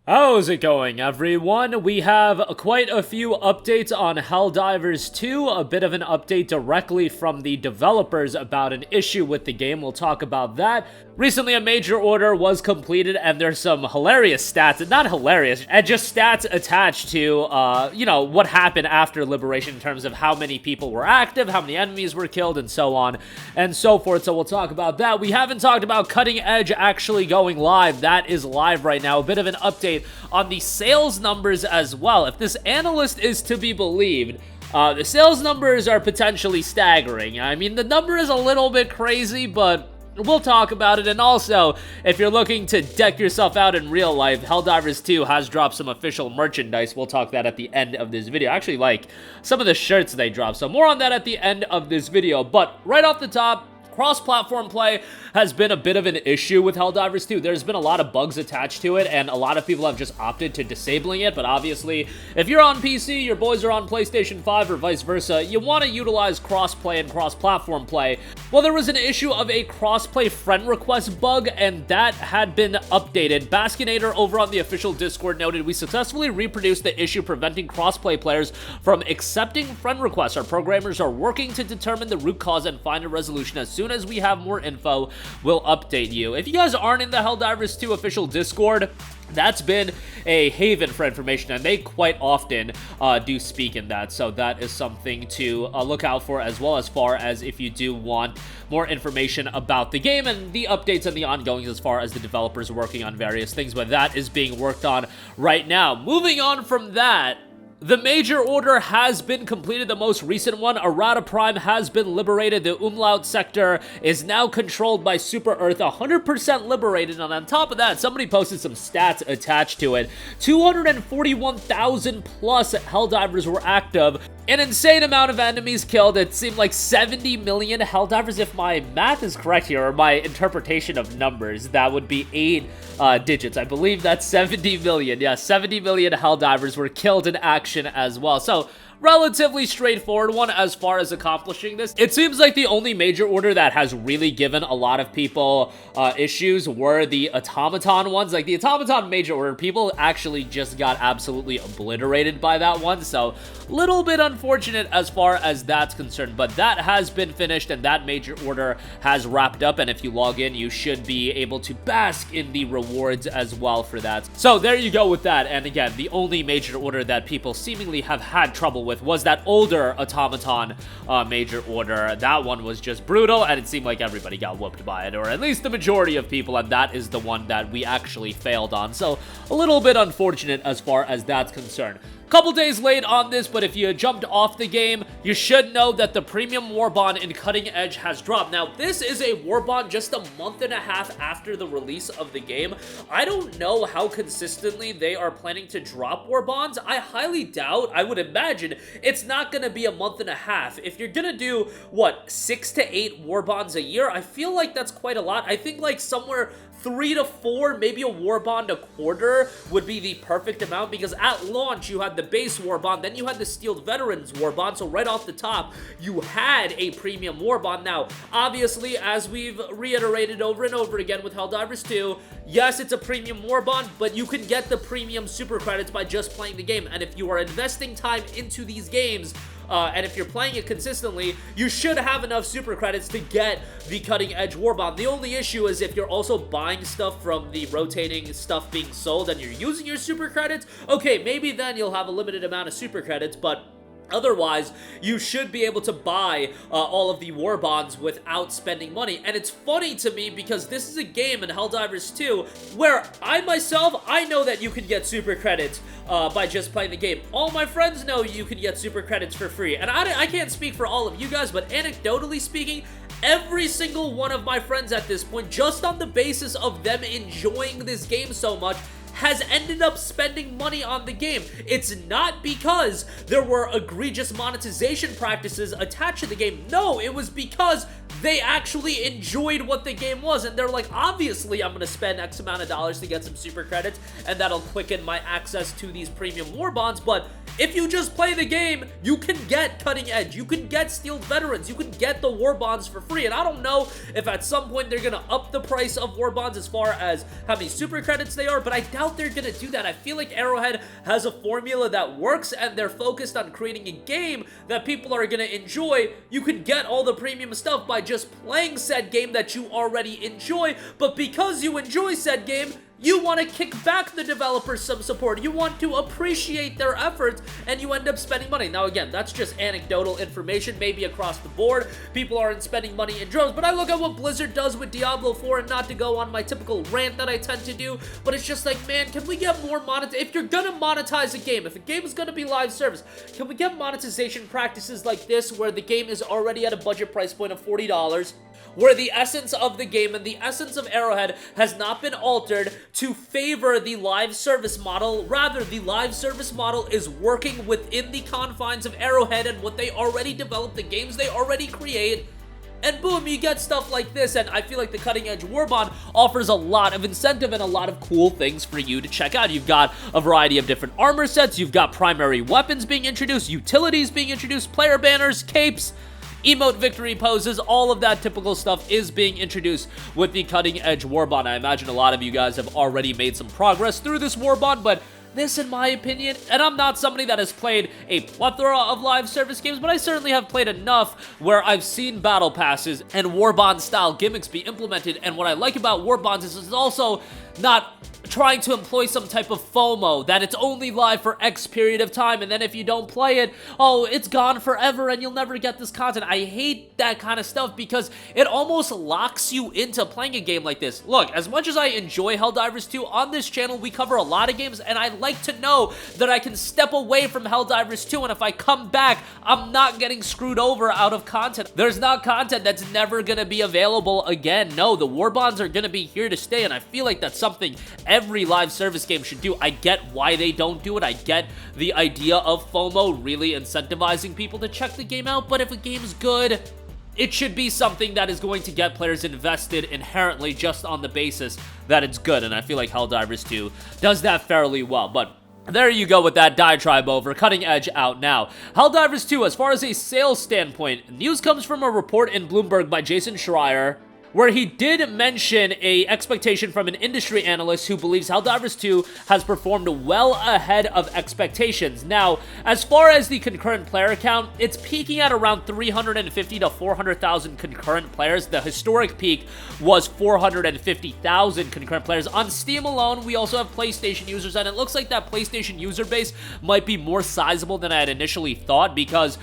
How's it going, everyone? We have quite a few updates on Helldivers 2, a bit of an update directly from the developers about an issue with the game. We'll talk about that. Recently, a major order was completed, and there's some hilarious stats, not hilarious, and just stats attached to, what happened after Liberation in terms of how many people were active, how many enemies were killed, and so on and so forth. So we'll talk about that. We haven't talked about Cutting Edge actually going live. That is live right now. A bit of an update on the sales numbers as well. If this analyst is to be believed, the sales numbers are potentially staggering. I mean, the number is a little bit crazy, but we'll talk about it. And also, if you're looking to deck yourself out in real life, Helldivers 2 has dropped some official merchandise. We'll talk that at the end of this video. I actually like some of the shirts they dropped, so more on that at the end of this video. But right off the top, cross-platform play has been a bit of an issue with Helldivers 2. There's been a lot of bugs attached to it, and a lot of people have just opted to disabling it, but obviously, if you're on PC, your boys are on PlayStation 5, or vice versa, you want to utilize cross-play and cross-platform play. Well, there was an issue of a cross-play friend request bug, and that had been updated. Baskinator over on the official Discord noted, "We successfully reproduced the issue preventing cross-play players from accepting friend requests. Our programmers are working to determine the root cause and find a resolution. As soon as we have more info, we'll update you." If you guys aren't in the Helldivers 2 official Discord, that's been a haven for information, and they quite often do speak in that, so that is something to look out for, as well as far as if you do want more information about the game and the updates and the ongoings as far as the developers working on various things, but that is being worked on right now. Moving on from that, the major order has been completed, the most recent one. Arata Prime has been liberated. The Umlaut sector is now controlled by Super Earth, 100% liberated, and on top of that, somebody posted some stats attached to it. 241,000 plus Helldivers were active. An insane amount of enemies killed. It seemed like 70 million Helldivers, if my math is correct here, or my interpretation of numbers. That would be 8 digits. I believe that's 70 million. Yeah, 70 million Helldivers were killed in action as well. So, relatively straightforward one as far as accomplishing this. It seems like the only major order that has really given a lot of people issues were the automaton ones. Like the automaton major order, people actually just got absolutely obliterated by that one, so little bit unfortunate as far as that's concerned, but that has been finished and that major order has wrapped up, and if you log in, you should be able to bask in the rewards as well for that. So there you go with that, and again, the only major order that people seemingly have had trouble with was that older automaton major order. That one was just brutal, and it seemed like everybody got whooped by it, or at least the majority of people, and that is the one that we actually failed on. So a little bit unfortunate as far as that's concerned. Couple days late on this, but if you jumped off the game, you should know that the premium war bond in Cutting Edge has dropped. Now, this is a war bond just a month and a half after the release of the game. I don't know how consistently they are planning to drop war bonds. I highly doubt, I would imagine, it's not going to be a month and a half. If you're going to do, what, 6 to 8 war bonds a year, I feel like that's quite a lot. I think like somewhere 3 to 4, maybe a war bond a quarter would be the perfect amount, because at launch you had the base war bond, then you had the Steeled Veterans war bond, so right off the top you had a premium war bond. Now obviously, as we've reiterated over and over again with Helldivers 2, yes, it's a premium war bond, but you can get the premium super credits by just playing the game, and if you are investing time into these games, and if you're playing it consistently, you should have enough super credits to get the Cutting Edge Warbond. The only issue is if you're also buying stuff from the rotating stuff being sold and you're using your super credits, okay, maybe then you'll have a limited amount of super credits, but otherwise, you should be able to buy all of the war bonds without spending money. And it's funny to me because this is a game in Helldivers 2 where I know that you can get super credits by just playing the game. All my friends know you can get super credits for free. And I can't speak for all of you guys, but anecdotally speaking, every single one of my friends at this point, just on the basis of them enjoying this game so much, has ended up spending money on the game. It's not because there were egregious monetization practices attached to the game. No, it was because they actually enjoyed what the game was, and they're like, obviously I'm gonna spend X amount of dollars to get some super credits, and that'll quicken my access to these premium war bonds, but If you just play the game, you can get Cutting Edge, you can get Steeled Veterans, you can get the War Bonds for free, and I don't know if at some point they're gonna up the price of War Bonds as far as how many super credits they are, but I doubt they're gonna do that. I feel like Arrowhead has a formula that works, and they're focused on creating a game that people are gonna enjoy. You can get all the premium stuff by just playing said game that you already enjoy, but because you enjoy said game, you want to kick back the developers some support. You want to appreciate their efforts, and you end up spending money. Now, again, that's just anecdotal information. Maybe across the board, people aren't spending money in droves, but I look at what Blizzard does with Diablo 4, and not to go on my typical rant that I tend to do, but it's just like, man, can we get more if you're gonna monetize a game, if a game is gonna be live service, can we get monetization practices like this, where the game is already at a budget price point of $40, where the essence of the game and the essence of Arrowhead has not been altered to favor the live service model. Rather, the live service model is working within the confines of Arrowhead and what they already developed, the games they already create, and boom, you get stuff like this. And I feel like the Cutting Edge War Bond offers a lot of incentive and a lot of cool things for you to check out. You've got a variety of different armor sets, you've got primary weapons being introduced, utilities being introduced, player banners, capes, emote victory poses, all of that typical stuff is being introduced with the Cutting Edge War Bond. I imagine a lot of you guys have already made some progress through this War Bond, but this, in my opinion, and I'm not somebody that has played a plethora of live service games, but I certainly have played enough where I've seen battle passes and War Bond style gimmicks be implemented, and what I like about War Bonds is it's also not trying to employ some type of FOMO, that it's only live for X period of time, and then if you don't play it, oh, it's gone forever and you'll never get this content. I hate that kind of stuff because it almost locks you into playing a game like this. Look, as much as I enjoy Helldivers 2, on this channel we cover a lot of games, and I like to know that I can step away from Helldivers 2, and if I come back, I'm not getting screwed over out of content. There's not content that's never gonna be available again. No, the War Bonds are gonna be here to stay, and I feel like that's something every live service game should do. I get why they don't do it. I get the idea of FOMO really incentivizing people to check the game out, but if a game's good, it should be something that is going to get players invested inherently just on the basis that it's good, and I feel like Helldivers 2 does that fairly well. But there you go with that diatribe over. Cutting Edge out now. Helldivers 2, as far as a sales standpoint, news comes from a report in Bloomberg by Jason Schreier, where he did mention a expectation from an industry analyst who believes Helldivers 2 has performed well ahead of expectations. Now, as far as the concurrent player count, it's peaking at around 350 to 400,000 concurrent players. The historic peak was 450,000 concurrent players. On Steam alone, we also have PlayStation users, and it looks like that PlayStation user base might be more sizable than I had initially thought, because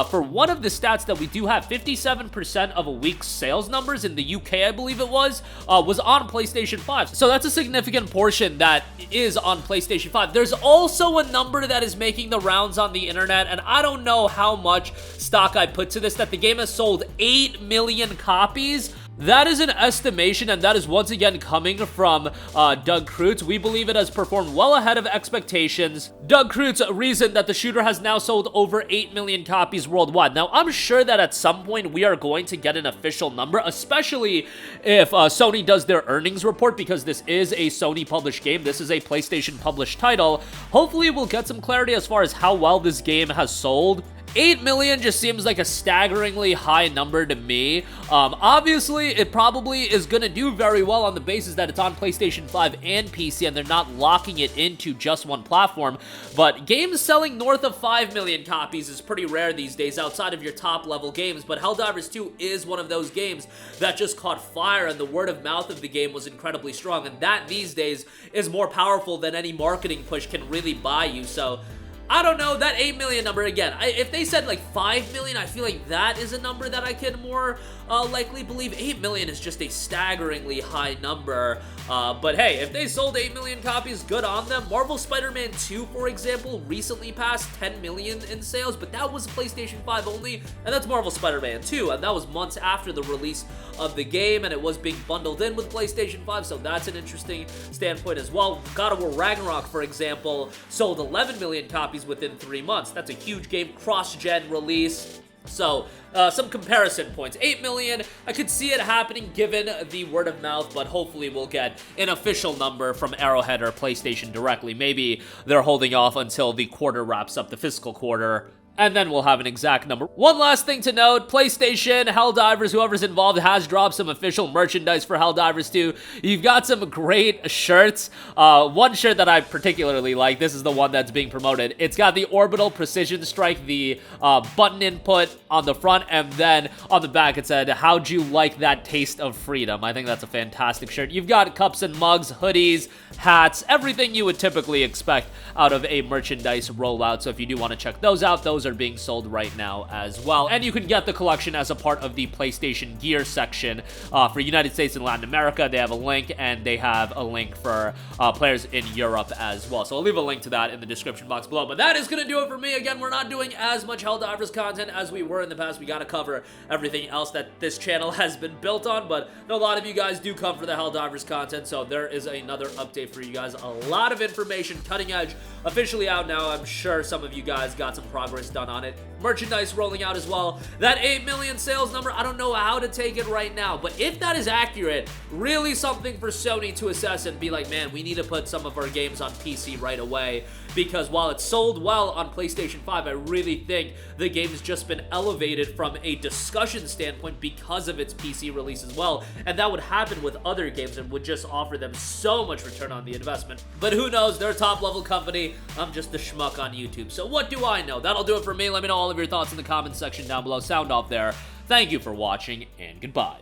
for one of the stats that we do have, 57% of a week's sales numbers in the UK, I believe it was on PlayStation 5. So that's a significant portion that is on PlayStation 5. There's also a number that is making the rounds on the internet, and I don't know how much stock I put to this, that the game has sold 8 million copies. That is an estimation, and that is once again coming from Doug Kreutz. We believe it has performed well ahead of expectations. Doug Kreutz reasoned that the shooter has now sold over 8 million copies worldwide. Now, I'm sure that at some point we are going to get an official number, especially if Sony does their earnings report, because this is a Sony-published game. This is a PlayStation-published title. Hopefully, we'll get some clarity as far as how well this game has sold. 8 million just seems like a staggeringly high number to me. Obviously, it probably is going to do very well on the basis that it's on PlayStation 5 and PC, and they're not locking it into just one platform. But games selling north of 5 million copies is pretty rare these days outside of your top-level games. But Helldivers 2 is one of those games that just caught fire, and the word of mouth of the game was incredibly strong. And that, these days, is more powerful than any marketing push can really buy you. So I don't know, that 8 million number, again, if they said like 5 million, I feel like that is a number that I can more likely believe. 8 million is just a staggeringly high number, but hey, if they sold 8 million copies, good on them. Marvel Spider-Man 2, for example, recently passed 10 million in sales, but that was PlayStation 5 only, and that's Marvel Spider-Man 2, and that was months after the release of the game, and it was being bundled in with PlayStation 5, so that's an interesting standpoint as well. God of War Ragnarok, for example, sold 11 million copies within 3 months. That's a huge game, cross-gen release. So, some comparison points. 8 million, I could see it happening given the word of mouth, but hopefully we'll get an official number from Arrowhead or PlayStation directly. Maybe they're holding off until the quarter wraps up, the fiscal quarter, and then we'll have an exact number. One last thing to note, PlayStation, Helldivers, whoever's involved has dropped some official merchandise for Helldivers 2. You've got some great shirts. One shirt that I particularly like, this is the one that's being promoted. It's got the Orbital Precision Strike, the button input on the front, and then on the back it said, how'd you like that taste of freedom? I think that's a fantastic shirt. You've got cups and mugs, hoodies, hats, everything you would typically expect out of a merchandise rollout. So if you do want to check those out, those are being sold right now as well. And you can get the collection as a part of the PlayStation Gear section for United States and Latin America. They have a link, and they have a link for players in Europe as well. So I'll leave a link to that in the description box below. But that is going to do it for me. Again, we're not doing as much Helldivers content as we were in the past. We got to cover everything else that this channel has been built on, but I know a lot of you guys do come for the Helldivers content, so there is another update for you guys. A lot of information, cutting edge, officially out now. I'm sure some of you guys got some progress done on it. Merchandise rolling out as well. That 8 million sales number, I don't know how to take it right now, but if that is accurate, really something for Sony to assess and be like, man, we need to put some of our games on PC right away, because while it sold well on PlayStation 5, I really think the game's just been elevated from a discussion standpoint because of its PC release as well, and that would happen with other games and would just offer them so much return on the investment. But who knows, they're a top-level company. I'm just the schmuck on YouTube, so what do I know? That'll do it for me. Let me know all of your thoughts in the comments section down below. Sound off there. Thank you for watching, and goodbye.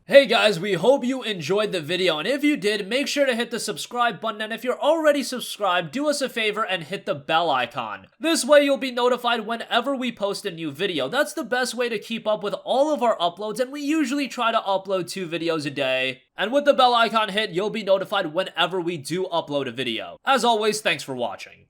Hey guys, we hope you enjoyed the video, and if you did, make sure to hit the subscribe button, and if you're already subscribed, do us a favor and hit the bell icon. This way you'll be notified whenever we post a new video. That's the best way to keep up with all of our uploads, and we usually try to upload 2 videos a day. And with the bell icon hit, you'll be notified whenever we do upload a video. As always, thanks for watching.